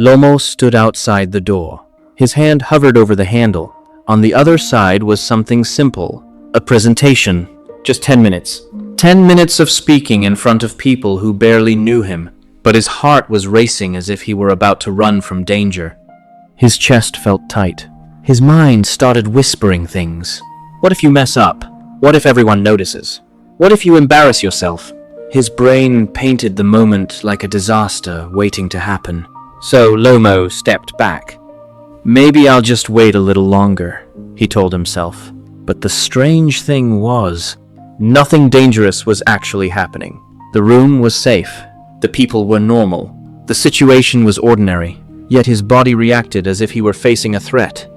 Lomo stood outside the door. His hand hovered over the handle. On the other side was something simple. A presentation. Just 10 minutes. 10 minutes of speaking in front of people who barely knew him, but his heart was racing as if he were about to run from danger. His chest felt tight. His mind started whispering things. What if you mess up? What if everyone notices? What if you embarrass yourself? His brain painted the moment like a disaster waiting to happen. So Lomo stepped back. Maybe I'll just wait a little longer, he told himself. But the strange thing was, nothing dangerous was actually happening. The room was safe. The people were normal. The situation was ordinary. Yet his body reacted as if he were facing a threat.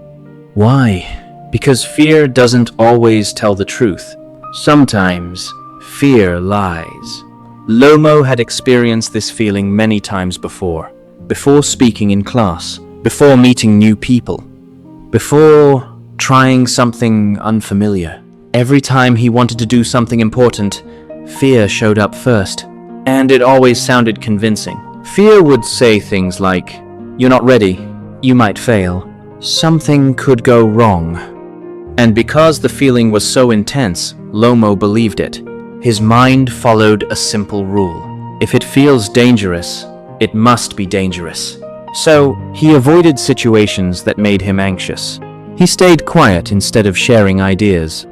Why? Because fear doesn't always tell the truth. Sometimes, fear lies. Lomo had experienced this feeling many times before. Before speaking in class, before meeting new people, before trying something unfamiliar. Every time he wanted to do something important, fear showed up first, and it always sounded convincing. Fear would say things like, "You're not ready, you might fail, something could go wrong." And because the feeling was so intense, Lomo believed it. His mind followed a simple rule. If it feels dangerous, it must be dangerous. So, he avoided situations that made him anxious. He stayed quiet instead of sharing ideas.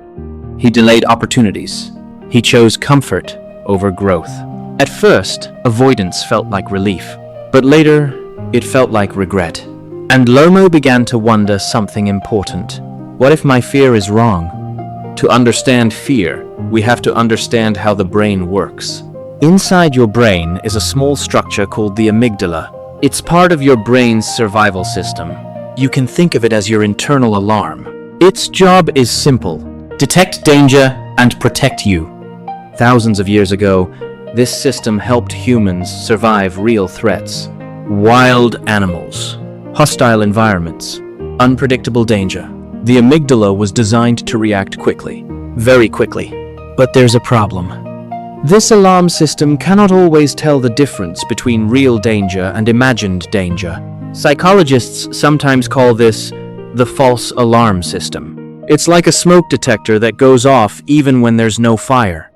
He delayed opportunities. He chose comfort over growth. At first, avoidance felt like relief, but later, it felt like regret. And Lomo began to wonder something important. What if my fear is wrong? To understand fear, we have to understand how the brain works. Inside your brain is a small structure called the amygdala. It's part of your brain's survival system. You can think of it as your internal alarm. Its job is simple: detect danger and protect you. Thousands of years ago, this system helped humans survive real threats. Wild animals, hostile environments, unpredictable danger. The amygdala was designed to react quickly, very quickly. But there's a problem. This alarm system cannot always tell the difference between real danger and imagined danger. Psychologists sometimes call this the false alarm system. It's like a smoke detector that goes off even when there's no fire.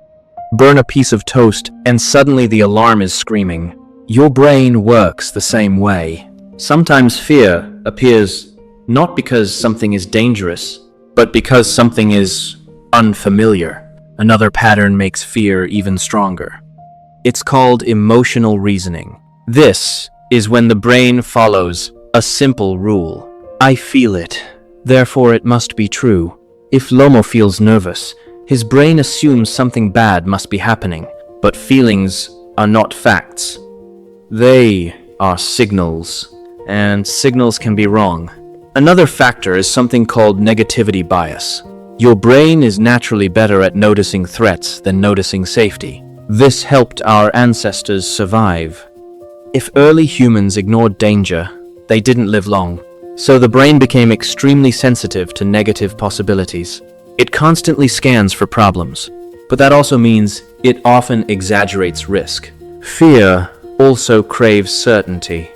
Burn a piece of toast and suddenly the alarm is screaming. Your brain works the same way. Sometimes fear appears not because something is dangerous, but because something is unfamiliar. Another pattern makes fear even stronger. It's called emotional reasoning. This is when the brain follows a simple rule. I feel it, therefore it must be true. If Lomo feels nervous, his brain assumes something bad must be happening, but feelings are not facts. They are signals, and signals can be wrong. Another factor is something called negativity bias. Your brain is naturally better at noticing threats than noticing safety. This helped our ancestors survive. If early humans ignored danger, they didn't live long. So the brain became extremely sensitive to negative possibilities. It constantly scans for problems, but that also means it often exaggerates risk. Fear also craves certainty.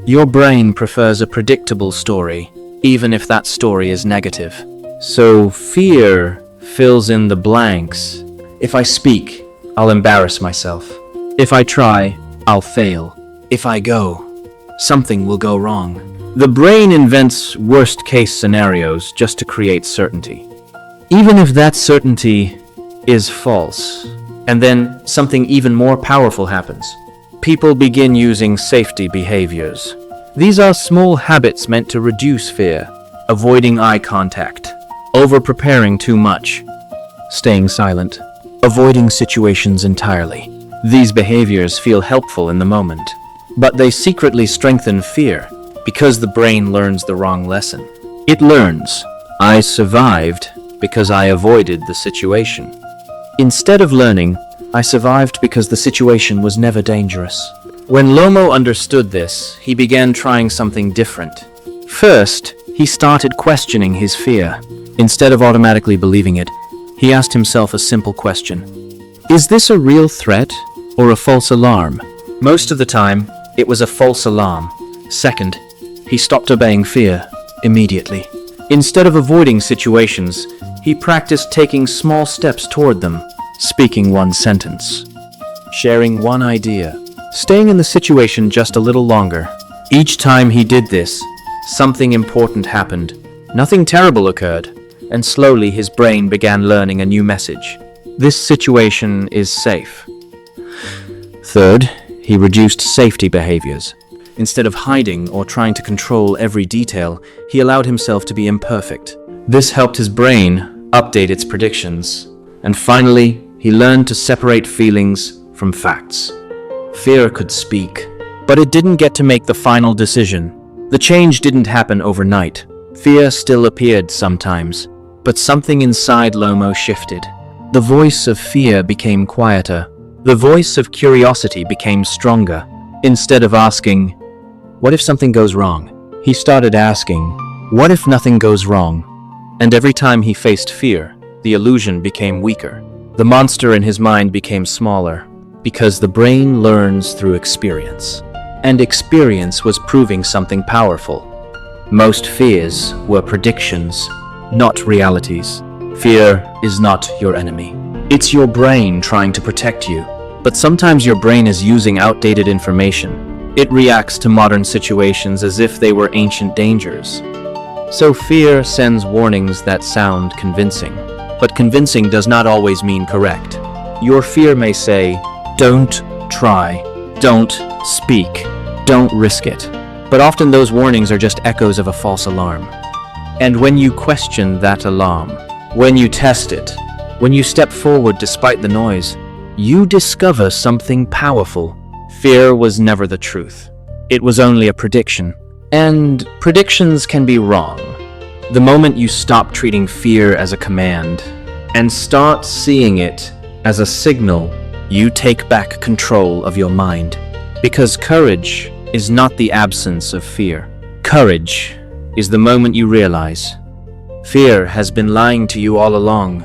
Your brain prefers a predictable story, even if that story is negative. So fear fills in the blanks. If I speak, I'll embarrass myself. If I try, I'll fail. If I go, something will go wrong. The brain invents worst-case scenarios just to create certainty. Even if that certainty is false, and then something even more powerful happens. People begin using safety behaviors. These are small habits meant to reduce fear. Avoiding eye contact. Over-preparing too much. Staying silent. Avoiding situations entirely. These behaviors feel helpful in the moment, but they secretly strengthen fear because the brain learns the wrong lesson. It learns, I survived because I avoided the situation. Instead of learning, I survived because the situation was never dangerous. When Lomo understood this, he began trying something different. First, he started questioning his fear. Instead of automatically believing it, he asked himself a simple question. Is this a real threat or a false alarm? Most of the time, it was a false alarm. Second, he stopped obeying fear immediately. Instead of avoiding situations, he practiced taking small steps toward them, speaking one sentence, sharing one idea, staying in the situation just a little longer. Each time he did this, something important happened. Nothing terrible occurred, and slowly his brain began learning a new message. This situation is safe. Third, he reduced safety behaviors. Instead of hiding or trying to control every detail, he allowed himself to be imperfect. This helped his brain update its predictions. And finally, he learned to separate feelings from facts. Fear could speak, but it didn't get to make the final decision. The change didn't happen overnight. Fear still appeared sometimes, but something inside Lomo shifted. The voice of fear became quieter. The voice of curiosity became stronger. Instead of asking, "What if something goes wrong?" he started asking, "What if nothing goes wrong?" And every time he faced fear, the illusion became weaker. The monster in his mind became smaller, because the brain learns through experience. And experience was proving something powerful. Most fears were predictions, not realities. Fear is not your enemy. It's your brain trying to protect you. But sometimes your brain is using outdated information. It reacts to modern situations as if they were ancient dangers. So fear sends warnings that sound convincing. But convincing does not always mean correct. Your fear may say, "Don't try, don't speak, don't risk it." But often those warnings are just echoes of a false alarm. And when you question that alarm, when you test it, when you step forward despite the noise, you discover something powerful. Fear was never the truth. It was only a prediction. And predictions can be wrong. The moment you stop treating fear as a command and start seeing it as a signal, you take back control of your mind. Because courage is not the absence of fear. Courage is the moment you realize fear has been lying to you all along.